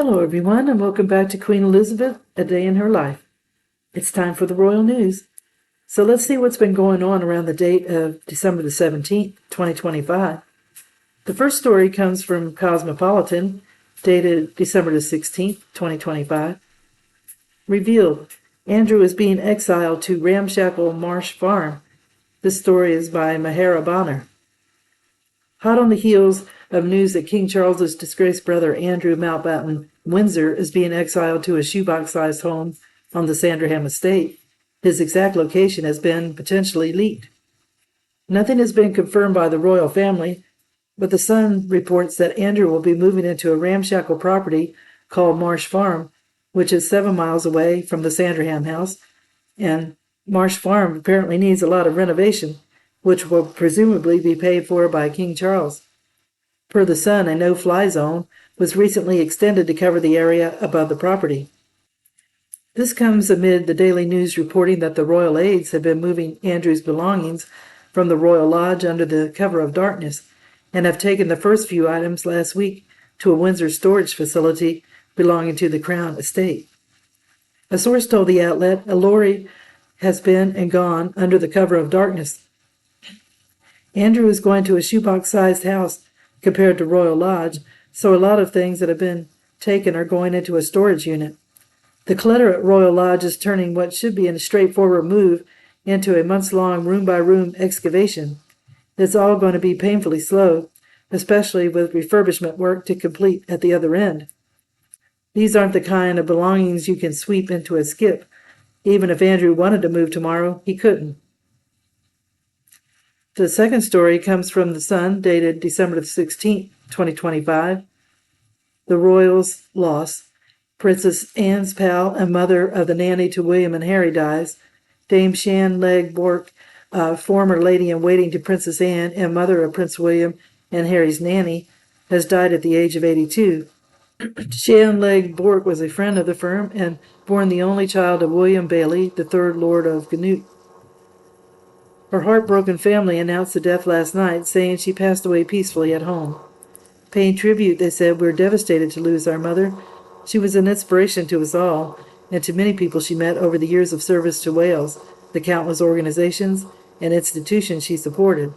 Hello, everyone, and welcome back to Queen Elizabeth, A Day in Her Life. It's time for the royal news. So let's see what's been going on around the date of December the 17th, 2025. The first story comes from Cosmopolitan, dated December the 16th, 2025. Revealed, Andrew is being exiled to ramshackle Marsh Farm. This story is by Mahara Bonner. Hot on the heels of news that King Charles's disgraced brother Andrew Mountbatten Windsor is being exiled to a shoebox-sized home on the Sandringham estate, his exact location has been potentially leaked. Nothing has been confirmed by the royal family, but the Sun reports that Andrew will be moving into a ramshackle property called Marsh Farm, which is 7 miles away from the Sandringham house, and Marsh Farm apparently needs a lot of renovation, which will presumably be paid for by King Charles. Per the Sun, a no-fly zone was recently extended to cover the area above the property. This comes amid the Daily News reporting that the royal aides have been moving Andrew's belongings from the Royal Lodge under the cover of darkness and have taken the first few items last week to a Windsor storage facility belonging to the Crown Estate. A source told the outlet a lorry has been and gone under the cover of darkness. Andrew is going to a shoebox-sized house compared to Royal Lodge, so a lot of things that have been taken are going into a storage unit. The clutter at Royal Lodge is turning what should be a straightforward move into a months-long room-by-room excavation. It's all going to be painfully slow, especially with refurbishment work to complete at the other end. These aren't the kind of belongings you can sweep into a skip. Even if Andrew wanted to move tomorrow, he couldn't. The second story comes from The Sun, dated December 16, 2025. The royals' loss. Princess Anne's pal and mother of the nanny to William and Harry dies. Dame Shan Leg Bork, former lady-in-waiting to Princess Anne and mother of Prince William and Harry's nanny, has died at the age of 82. Shan Leg Bork was a friend of the firm and born the only child of William Bailey, the third Lord of Canute. Her heartbroken family announced the death last night, saying she passed away peacefully at home. Paying tribute, they said, "We're devastated to lose our mother. She was an inspiration to us all, and to many people she met over the years of service to Wales, the countless organizations and institutions she supported.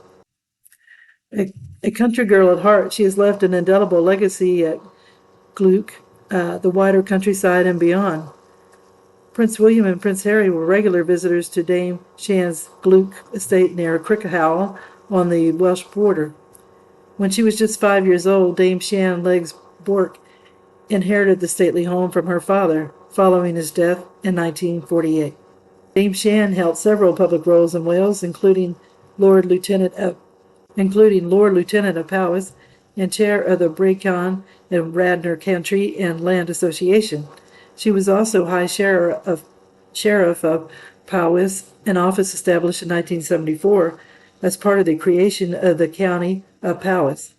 A country girl at heart, she has left an indelible legacy at Gluck, the wider countryside and beyond." Prince William and Prince Harry were regular visitors to Dame Shan's Gluck estate near Crickhowell on the Welsh border. When she was just 5 years old, Dame Shan Legs Bork inherited the stately home from her father, following his death in 1948. Dame Shan held several public roles in Wales, including Lord Lieutenant of Powys and chair of the Brecon and Radnor Country and Land Association. She was also High Sheriff of Powys, an office established in 1974 as part of the creation of the County of Powys.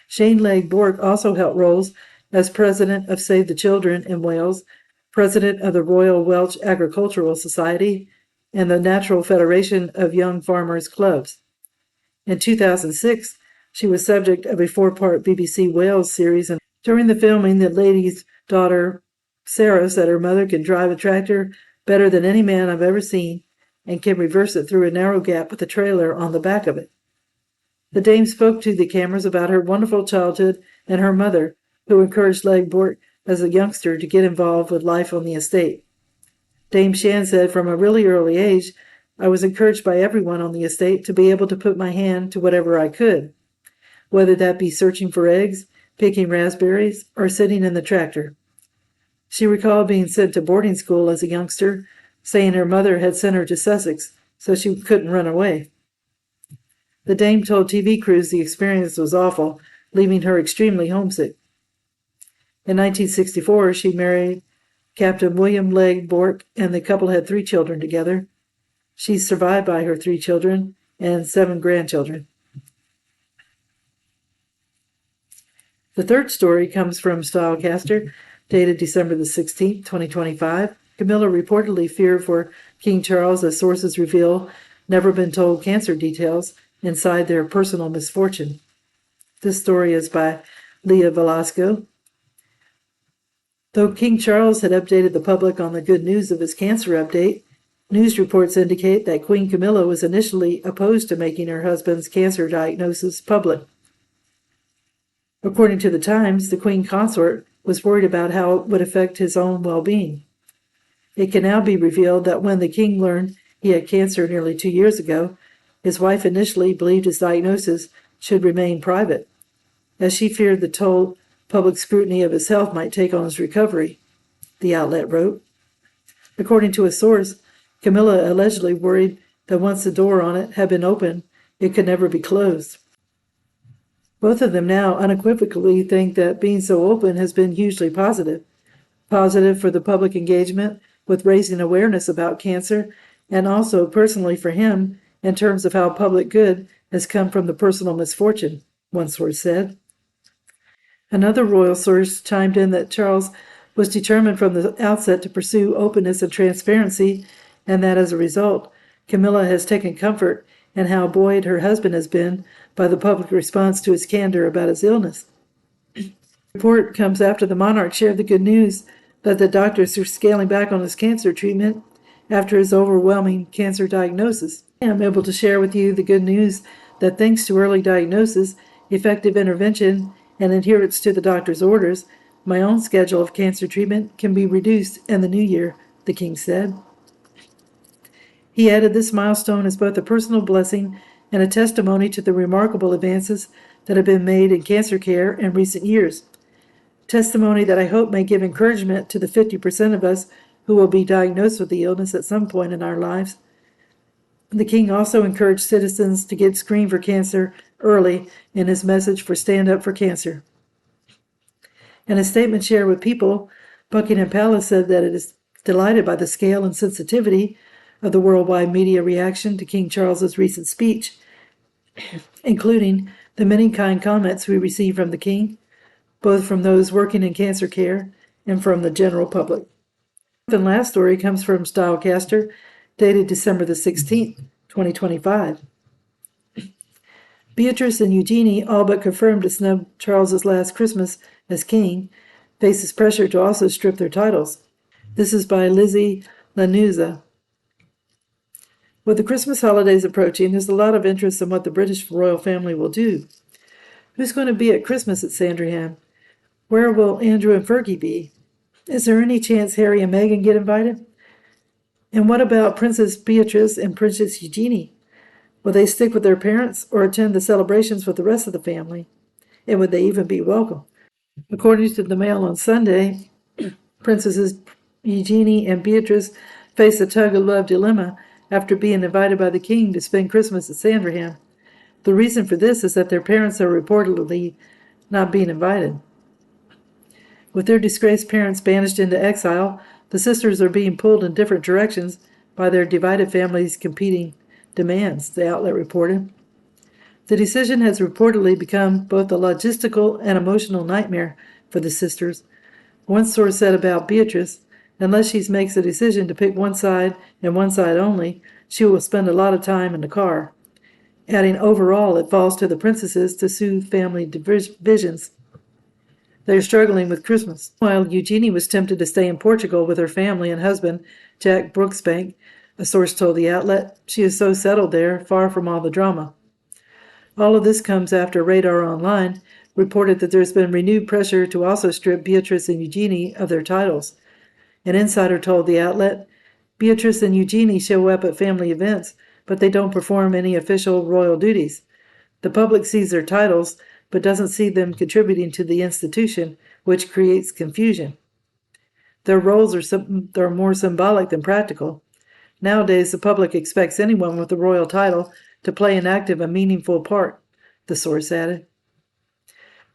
Shane Leg Bork also held roles as president of Save the Children in Wales, president of the Royal Welsh Agricultural Society, and the Natural Federation of Young Farmers Clubs. In 2006, she was subject of a 4-part BBC Wales series, and during the filming, the lady's daughter Sarah said her mother can drive a tractor better than any man I've ever seen and can reverse it through a narrow gap with a trailer on the back of it. The dame spoke to the cameras about her wonderful childhood and her mother, who encouraged Leg Bork as a youngster to get involved with life on the estate. Dame Shan said, "From a really early age, I was encouraged by everyone on the estate to be able to put my hand to whatever I could, whether that be searching for eggs, picking raspberries, or sitting in the tractor." She recalled being sent to boarding school as a youngster, saying her mother had sent her to Sussex so she couldn't run away. The dame told TV crews the experience was awful, leaving her extremely homesick. In 1964, she married Captain William Leg Bork, and the couple had 3 children together. She's survived by her 3 children and 7 grandchildren. The third story comes from Stylecaster, dated December the 16th, 2025. Camilla reportedly feared for King Charles as sources reveal never been told cancer details inside their personal misfortune. This story is by Leah Velasco. Though King Charles had updated the public on the good news of his cancer update, news reports indicate that Queen Camilla was initially opposed to making her husband's cancer diagnosis public. According to the Times, the Queen Consort was worried about how it would affect his own well-being. It can now be revealed that when the king learned he had cancer nearly 2 years ago, his wife initially believed his diagnosis should remain private, as she feared the toll public scrutiny of his health might take on his recovery, the outlet wrote. According to a source, Camilla allegedly worried that once the door on it had been opened, it could never be closed. Both of them now unequivocally think that being so open has been hugely positive. Positive for the public engagement with raising awareness about cancer, and also personally for him in terms of how public good has come from the personal misfortune, one source said. Another royal source chimed in that Charles was determined from the outset to pursue openness and transparency, and that as a result, Camilla has taken comfort in how buoyed her husband has been by the public response to his candor about his illness. The report comes after the monarch shared the good news that the doctors are scaling back on his cancer treatment after his overwhelming cancer diagnosis. I'm able to share with you the good news that thanks to early diagnosis, effective intervention, and adherence to the doctor's orders, my own schedule of cancer treatment can be reduced in the new year, the king said. He added this milestone is both a personal blessing and a testimony to the remarkable advances that have been made in cancer care in recent years. Testimony that I hope may give encouragement to the 50% of us who will be diagnosed with the illness at some point in our lives. The king also encouraged citizens to get screened for cancer early in his message for Stand Up for Cancer. In a statement shared with People, Buckingham Palace said that it is delighted by the scale and sensitivity of the worldwide media reaction to King Charles's recent speech, including the many kind comments we received from the king, both from those working in cancer care and from the general public. The last story comes from Stylecaster, dated December the 16th, 2025. Beatrice and Eugenie, all but confirmed to snub Charles's last Christmas as king, faces pressure to also strip their titles. This is by Lizzie Lanuza. With the Christmas holidays approaching, there's a lot of interest in what the British royal family will do. Who's going to be at Christmas at Sandringham? Where will Andrew and Fergie be? Is there any chance Harry and Meghan get invited? And what about Princess Beatrice and Princess Eugenie? Will they stick with their parents or attend the celebrations with the rest of the family? And would they even be welcome? According to the Mail on Sunday, Princesses Eugenie and Beatrice face a tug-of-love dilemma after being invited by the king to spend Christmas at Sandringham. The reason for this is that their parents are reportedly not being invited. With their disgraced parents banished into exile, the sisters are being pulled in different directions by their divided families' competing demands, the outlet reported. The decision has reportedly become both a logistical and emotional nightmare for the sisters. One source said about Beatrice, unless she makes a decision to pick one side and one side only, she will spend a lot of time in the car. Adding, overall, it falls to the princesses to soothe family divisions. They are struggling with Christmas. While Eugenie was tempted to stay in Portugal with her family and husband, Jack Brooksbank, a source told the outlet, she is so settled there, far from all the drama. All of this comes after Radar Online reported that there's been renewed pressure to also strip Beatrice and Eugenie of their titles. An insider told the outlet, Beatrice and Eugenie show up at family events, but they don't perform any official royal duties. The public sees their titles, but doesn't see them contributing to the institution, which creates confusion. Their roles are more symbolic than practical. Nowadays, the public expects anyone with a royal title to play an active and meaningful part, the source added.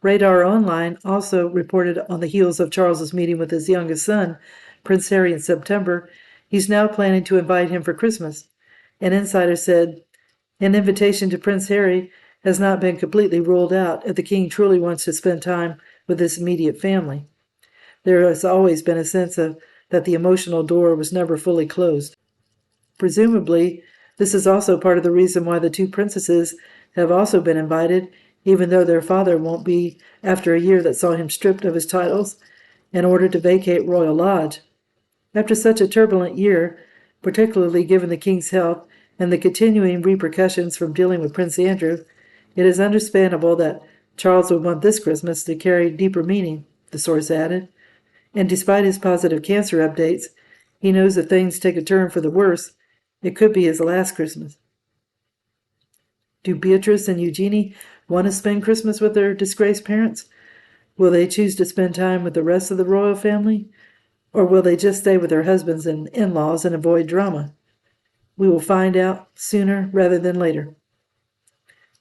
Radar Online also reported on the heels of Charles's meeting with his youngest son, Prince Harry, in September, he's now planning to invite him for Christmas. An insider said, an invitation to Prince Harry has not been completely ruled out if the king truly wants to spend time with his immediate family. There has always been a sense that the emotional door was never fully closed. Presumably, this is also part of the reason why the two princesses have also been invited, even though their father won't be after a year that saw him stripped of his titles and ordered to vacate Royal Lodge. After such a turbulent year, particularly given the king's health and the continuing repercussions from dealing with Prince Andrew, it is understandable that Charles would want this Christmas to carry deeper meaning, the source added. And despite his positive cancer updates, he knows if things take a turn for the worse, it could be his last Christmas. Do Beatrice and Eugenie want to spend Christmas with their disgraced parents? Will they choose to spend time with the rest of the royal family? Or will they just stay with their husbands and in-laws and avoid drama? We will find out sooner rather than later.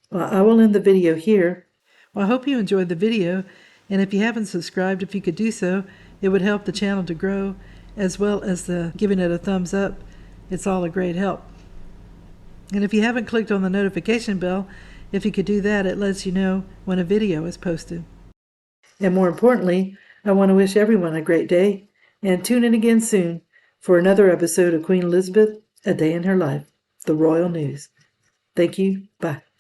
Well, I will end the video here. Well, I hope you enjoyed the video, and if you haven't subscribed, if you could do so, it would help the channel to grow, as well as giving it a thumbs up. It's all a great help. And if you haven't clicked on the notification bell, if you could do that, it lets you know when a video is posted. And more importantly, I want to wish everyone a great day, and tune in again soon for another episode of Queen Elizabeth, A Day in Her Life, the Royal News. Thank you. Bye.